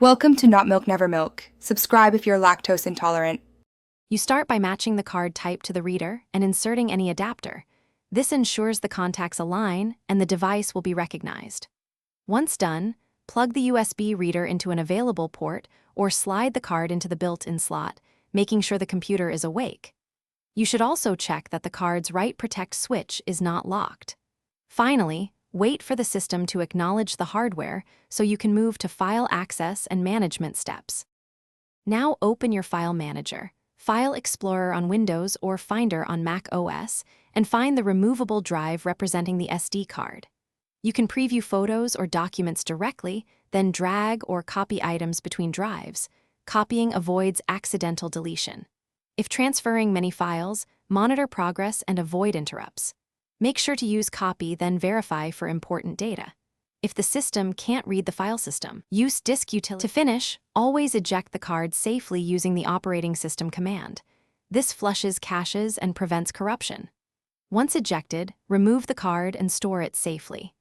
Welcome to Not Milk Never Milk. Subscribe if you're lactose intolerant. You start by matching the card type to the reader and inserting any adapter. This ensures the contacts align and the device will be recognized. Once done, plug the USB reader into an available port or slide the card into the built-in slot, making sure the computer is awake. You should also check that the card's Write Protect switch is not locked. Finally, wait for the system to acknowledge the hardware so you can move to file access and management steps. Now open your File Manager, File Explorer on Windows or Finder on Mac OS, and find the removable drive representing the SD card. You can preview photos or documents directly, then drag or copy items between drives. Copying avoids accidental deletion. If transferring many files, monitor progress and avoid interrupts. Make sure to use copy, then verify for important data. If the system can't read the file system, use disk utility. To finish, always eject the card safely using the operating system command. This flushes caches and prevents corruption. Once ejected, remove the card and store it safely.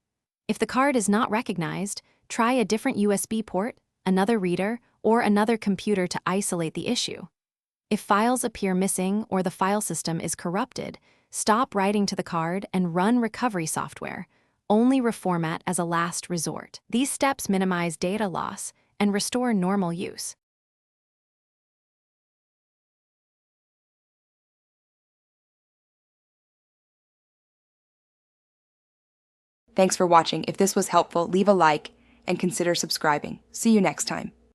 If the card is not recognized, try a different USB port, another reader, or another computer to isolate the issue. If files appear missing or the file system is corrupted, stop writing to the card and run recovery software. Only reformat as a last resort. These steps minimize data loss and restore normal use. Thanks for watching. If this was helpful, leave a like and consider subscribing. See you next time.